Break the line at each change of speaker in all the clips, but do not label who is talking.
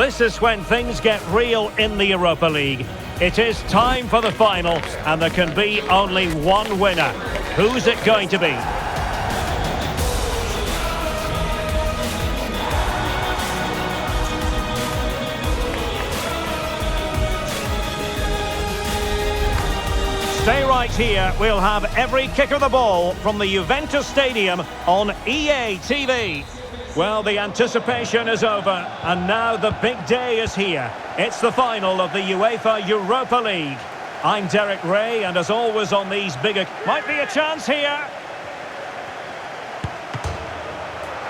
this is when things get real in the Europa League. It is time for the final, and there can be only one winner. Who's it going to be? Stay right here. We'll have every kick of the ball from the Juventus Stadium on EA TV. Well, the anticipation is over, and now the big day is here. It's the final of the UEFA Europa League. I'm Derek Ray, and as always on these bigger... Might be a chance here.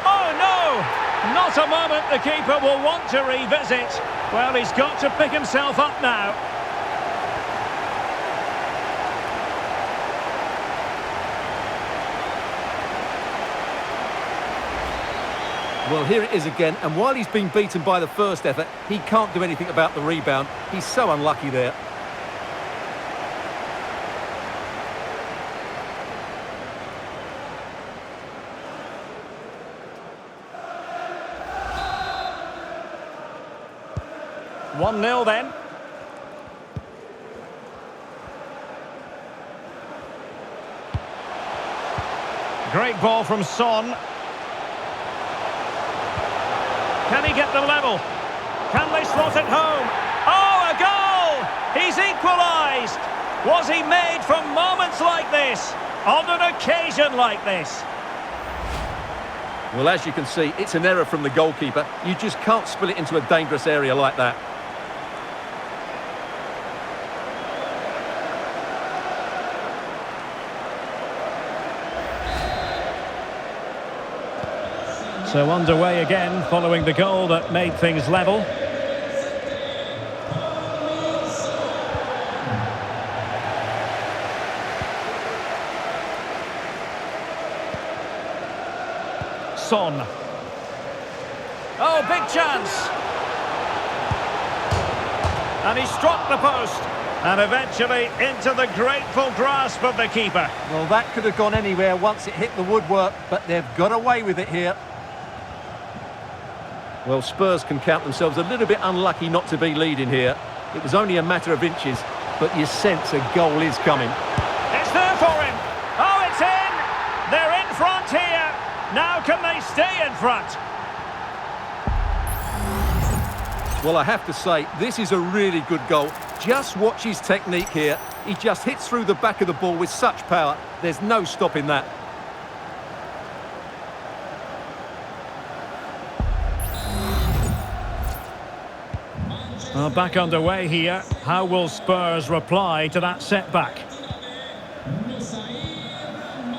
Oh, no! Not a moment the keeper will want to revisit. Well, he's got to pick himself up now.
Well, here it is again, and while he's been beaten by the first effort, he can't do anything about the rebound. He's so unlucky there.
One 0 then. Great ball from Son. Can he get them level? Can they slot it home? Oh, a goal! He's equalised! Was he made for moments like this? On an occasion like this?
Well, as you can see, it's an error from the goalkeeper. You just can't spill it into a dangerous area like that.
So underway again, following the goal that made things level. Son. Oh, big chance! And he struck the post. And eventually into the grateful grasp of the keeper.
Well, that could have gone anywhere once it hit the woodwork, but they've got away with it here. Well, Spurs can count themselves a little bit unlucky not to be leading here. It was only a matter of inches, but you sense a goal is coming.
It's there for him. Oh, it's in. They're in front here. Now can they stay in front?
Well, I have to say, this is a really good goal. Just watch his technique here. He just hits through the back of the ball with such power. There's no stopping that.
Well, back underway here. How will Spurs reply to that setback?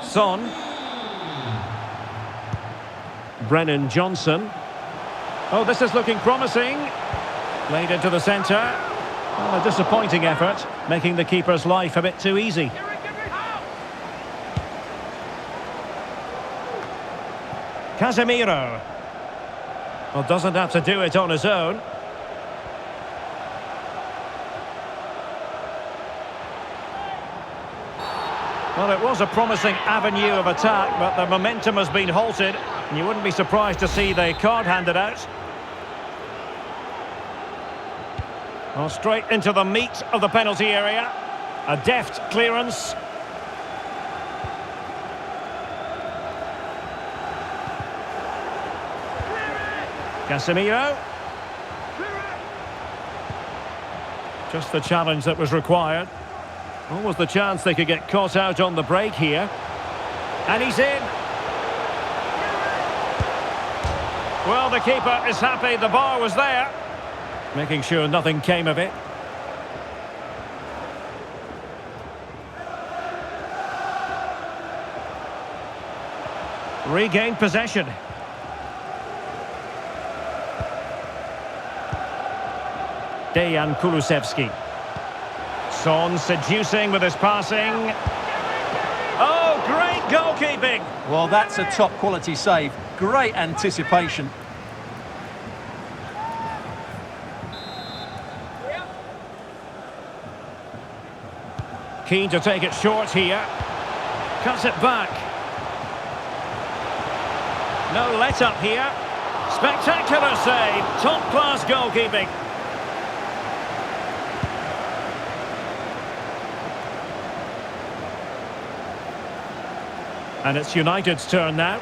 Son. Brennan Johnson. Oh, this is looking promising. Played into the centre. Well, a disappointing effort, making the keeper's life a bit too easy. Casemiro. Well, doesn't have to do it on his own. Well, it was a promising avenue of attack, but the momentum has been halted, and you wouldn't be surprised to see the card handed out. Well, straight into the meat of the penalty area. A deft clearance. Casemiro. Just the challenge that was required. What was the chance they could get caught out on the break here? And he's in. Well, the keeper is happy the bar was there, making sure nothing came of it. Regained possession. Dejan Kulusevski. Son seducing with his passing. Oh, great goalkeeping!
Well, that's a top-quality save. Great anticipation.
Keen to take it short here. Cuts it back. No let-up here. Spectacular save, top-class goalkeeping. And it's United's turn now.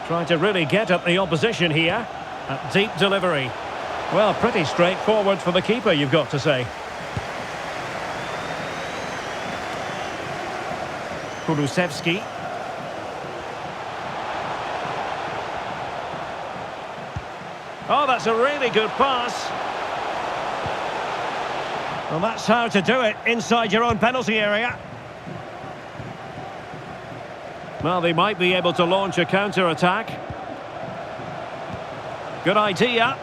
Trying to really get at the opposition here. A deep delivery. Well, pretty straightforward for the keeper, you've got to say. Kulusevski. Oh, that's a really good pass. Well, that's how to do it inside your own penalty area. Well, they might be able to launch a counter-attack. Good idea.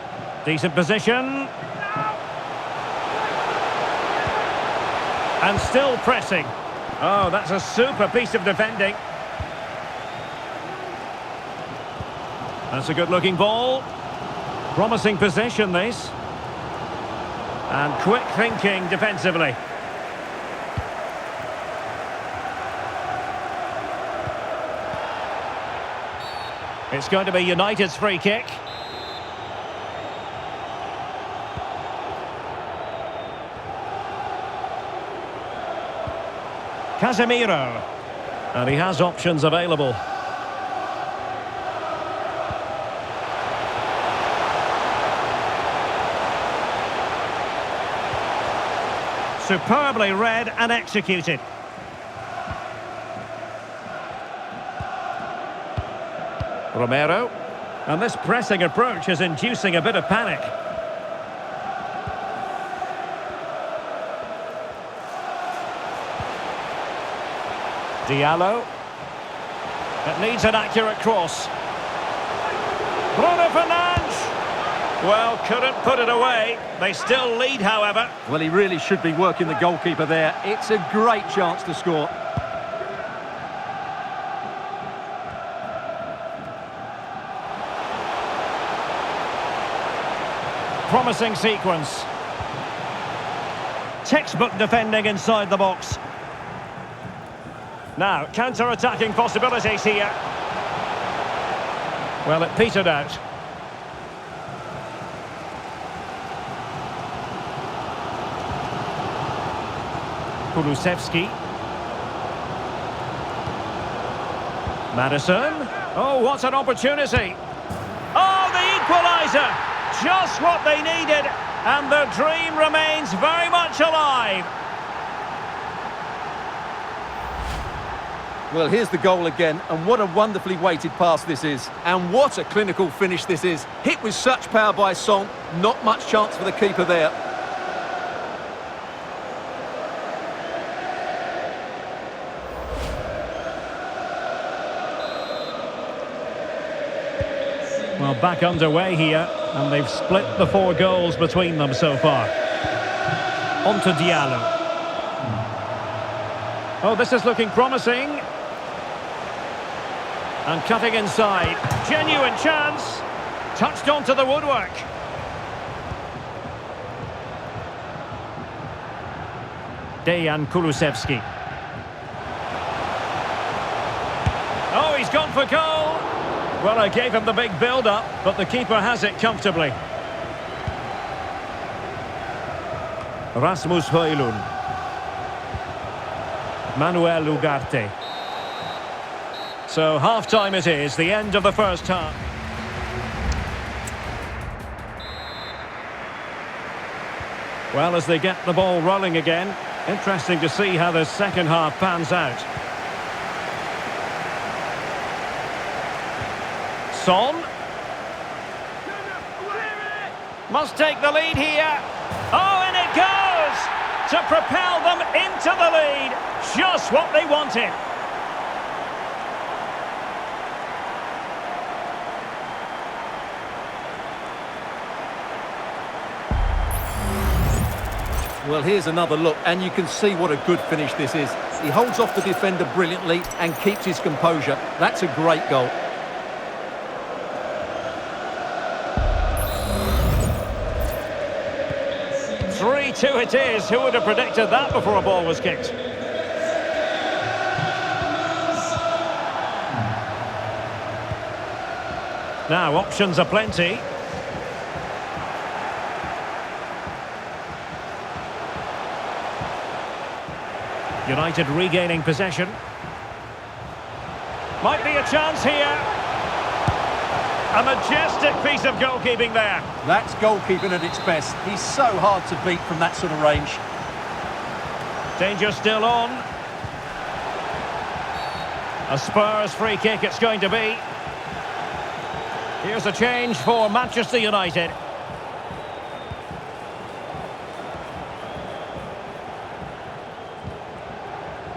Decent position. And still pressing. Oh, that's a super piece of defending. That's a good-looking ball. Promising possession, this. And quick thinking defensively. It's going to be United's free kick. Casemiro. And he has options available. Superbly read and executed. Romero. And this pressing approach is inducing a bit of panic. Diallo. It needs an accurate cross. Bruno Fernandes. Well, couldn't put it away. They still lead, however.
Well, he really should be working the goalkeeper there. It's a great chance to score.
Promising sequence. Textbook defending inside the box. Now, counter-attacking possibilities here. Well, it petered out. Kulusevski. Madison. Oh, what an opportunity. Oh, the equaliser. Just what they needed. And the dream remains very much alive.
Well, here's the goal again, and what a wonderfully weighted pass this is. And what a clinical finish this is. Hit with such power by Son, not much chance for the keeper there.
Well, back underway here, and they've split the 4 goals between them so far. On to Diallo. Oh, this is looking promising. And cutting inside. Genuine chance. Touched onto the woodwork. Dejan Kulusevski. Oh, he's gone for goal. Well, I gave him the big build-up, but the keeper has it comfortably. Rasmus Højlund. Manuel Ugarte. So half-time it is, the end of the first half. Well, as they get the ball rolling again, interesting to see how the second half pans out. Son. Must take the lead here. Oh, and it goes! To propel them into the lead. Just what they wanted.
Well, here's another look, and you can see what a good finish this is. He holds off the defender brilliantly and keeps his composure. That's a great goal. Three
3-2 it is. Who would have predicted that before a ball was kicked? Now, options are plenty. United regaining possession. Might be a chance here. A majestic piece of goalkeeping there.
That's goalkeeping at its best. He's so hard to beat from that sort of range.
Danger still on. A Spurs free kick it's going to be. Here's a change for Manchester United.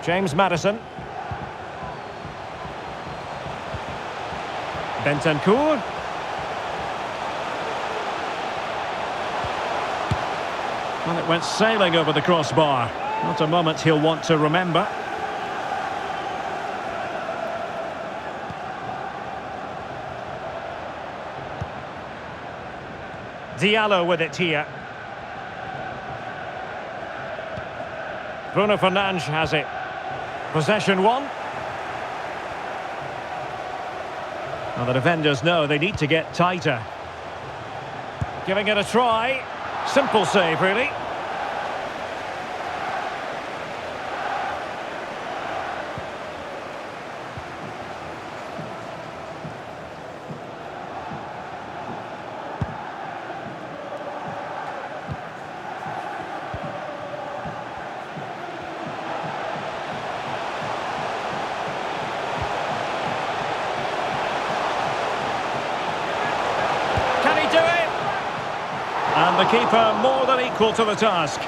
James Maddison. Bentancur. Well, it went sailing over the crossbar. Not a moment he'll want to remember. Diallo with it here. Bruno Fernandes has it. Possession one. Well, the defenders know they need to get tighter. Giving it a try. Simple save, really. And the keeper more than equal to the task.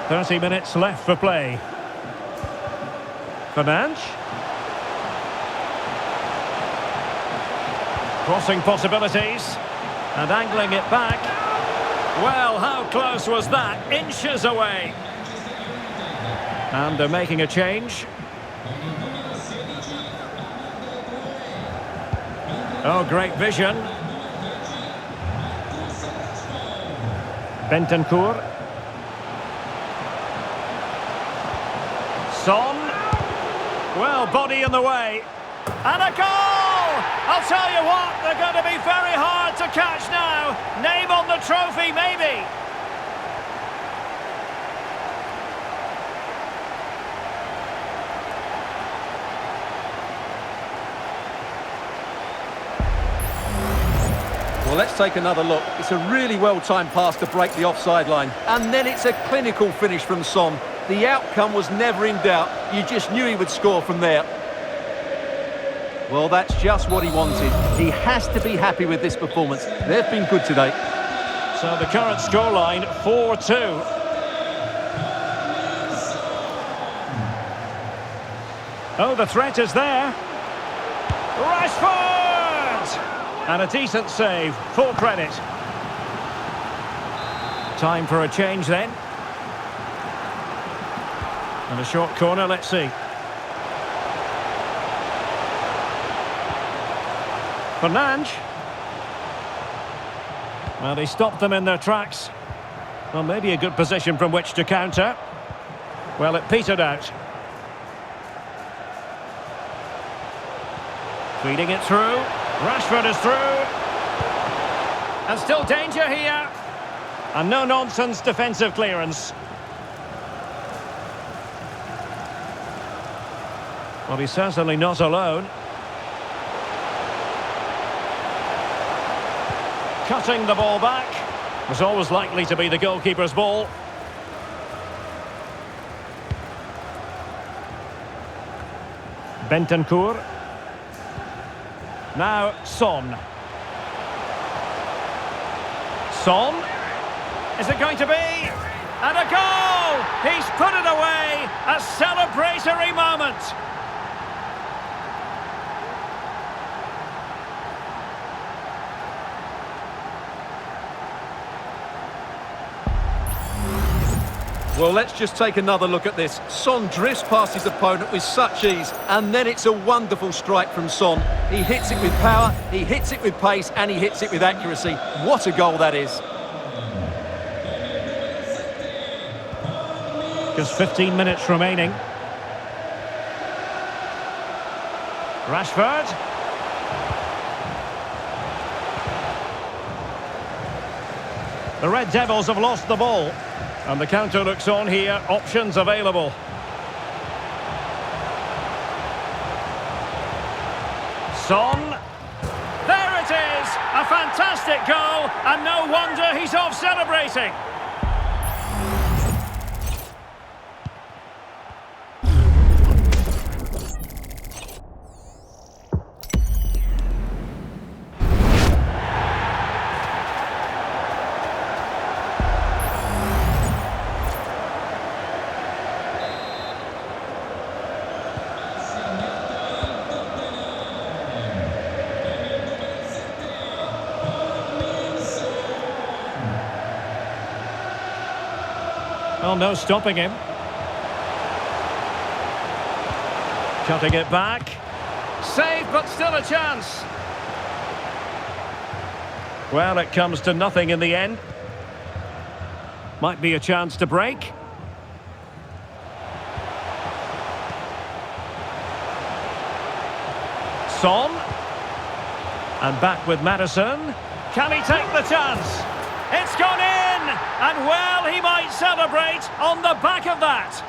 30 minutes left for play. Fernandes. Crossing possibilities. And angling it back. Well, how close was that? Inches away. And they're making a change. Oh, great vision. Bentancur. Son. Well, body in the way. And a goal! I'll tell you what, they're going to be very hard to catch now. Name on the trophy, maybe.
Well, let's take another look. It's a really well-timed pass to break the offside line. And then it's a clinical finish from Son. The outcome was never in doubt. You just knew he would score from there. Well, that's just what he wanted. He has to be happy with this performance. They've been good today.
So the current scoreline, 4-2. Oh, the threat is there. Rashford! And a decent save, full credit. Time for a change then. And a short corner, let's see. Fernandes. Well, they stopped them in their tracks. Well, maybe a good position from which to counter. Well, it petered out. Feeding it through. Rashford is through. And still danger here. And no-nonsense defensive clearance. Well, he's certainly not alone. Cutting the ball back. Was always likely to be the goalkeeper's ball. Bentancur. Now, Son. Son. Is it going to be? And a goal! He's put it away! A celebratory moment!
Well, let's just take another look at this. Son drifts past his opponent with such ease, and then it's a wonderful strike from Son. He hits it with power, he hits it with pace, and he hits it with accuracy. What a goal that is.
Just 15 minutes remaining. Rashford. The Red Devils have lost the ball. And the counter looks on here. Options available. Son. There it is! A fantastic goal, and no wonder he's off celebrating. Well, no stopping him. Cutting it back. Saved, but still a chance. Well, it comes to nothing in the end. Might be a chance to break. Son. And back with Maddison. Can he take the chance? It's gone in! And well, he might celebrate on the back of that.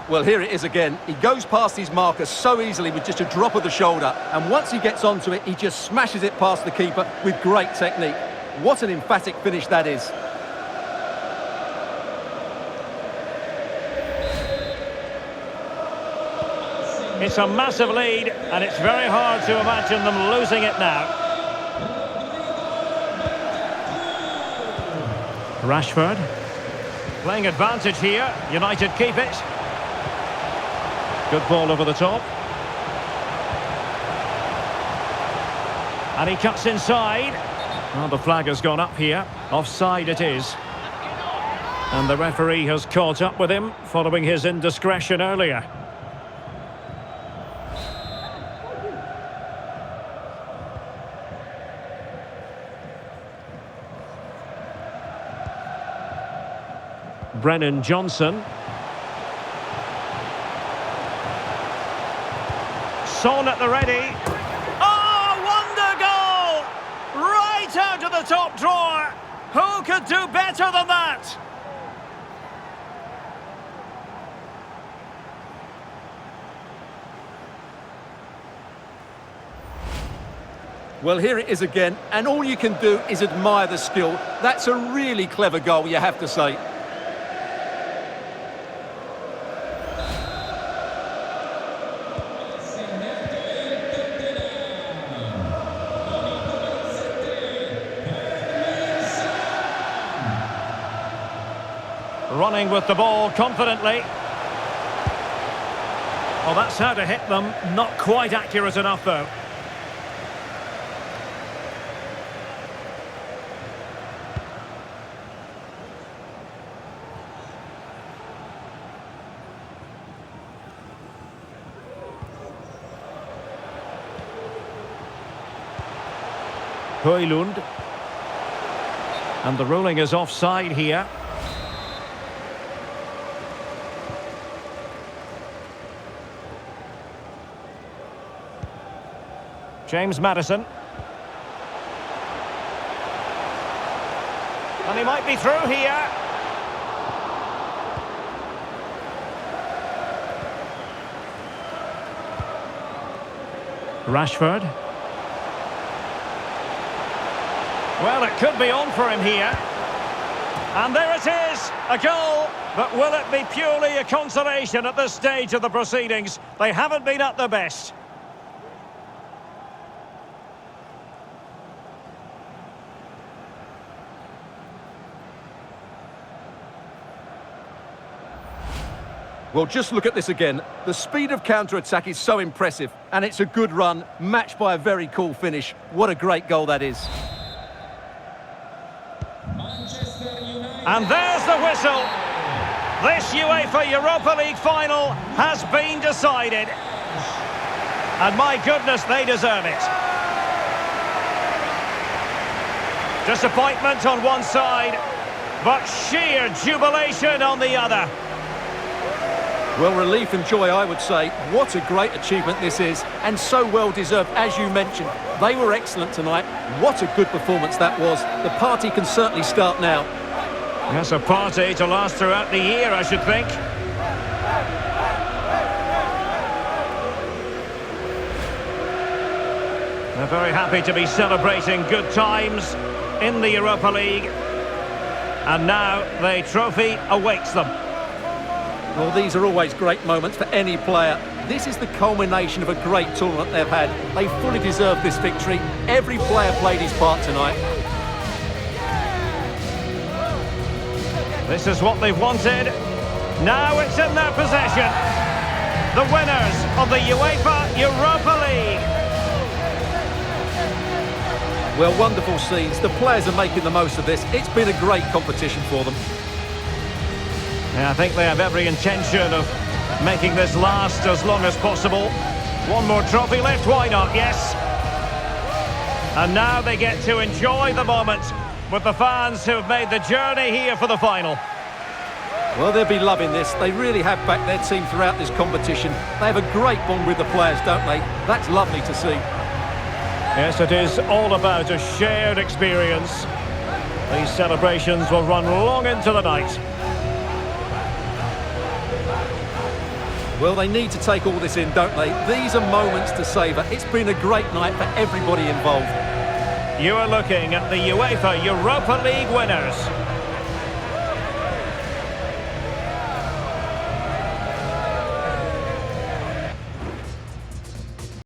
Well, here it is again. He goes past his marker so easily with just a drop of the shoulder. And once he gets onto it, he just smashes it past the keeper with great technique. What an emphatic finish that is.
It's a massive lead, and it's very hard to imagine them losing it now. Rashford. Playing advantage here. United keep it. Good ball over the top. And he cuts inside. Well, the flag has gone up here. Offside it is. And the referee has caught up with him following his indiscretion earlier. Brennan Johnson. Son at the ready. Oh, wonder goal! Right out of the top drawer. Who could do better than that?
Well, here it is again, and all you can do is admire the skill. That's a really clever goal, you have to say.
Running with the ball confidently. Well, that's how to hit them. Not quite accurate enough, though. Højlund. And the ruling is offside here. James Maddison. And he might be through here. Rashford. Well, it could be on for him here. And there it is, a goal. But will it be purely a consolation at this stage of the proceedings? They haven't been at their best.
Well, just look at this again. The speed of counter-attack is so impressive, and it's a good run, matched by a very cool finish. What a great goal that is.
And there's the whistle. This UEFA Europa League final has been decided. And my goodness, they deserve it. Disappointment on one side, but sheer jubilation on the other.
Well, relief and joy, I would say. What a great achievement this is, and so well deserved, as you mentioned. They were excellent tonight. What a good performance that was. The party can certainly start now.
Yes, a party to last throughout the year, I should think. They're very happy to be celebrating good times in the Europa League. And now the trophy awaits them.
Well, these are always great moments for any player. This is the culmination of a great tournament they've had. They fully deserve this victory. Every player played his part tonight.
This is what they've wanted. Now it's in their possession. The winners of the UEFA Europa League.
Well, wonderful scenes. The players are making the most of this. It's been a great competition for them.
Yeah, I think they have every intention of making this last as long as possible. One more trophy left, why not? Yes. And now they get to enjoy the moment with the fans who have made the journey here for the final.
Well, they'll be loving this. They really have backed their team throughout this competition. They have a great bond with the players, don't they? That's lovely to see.
Yes, it is all about a shared experience. These celebrations will run long into the night.
Well, they need to take all this in, don't they? These are moments to savour. It's been a great night for everybody involved.
You are looking at the UEFA Europa League winners.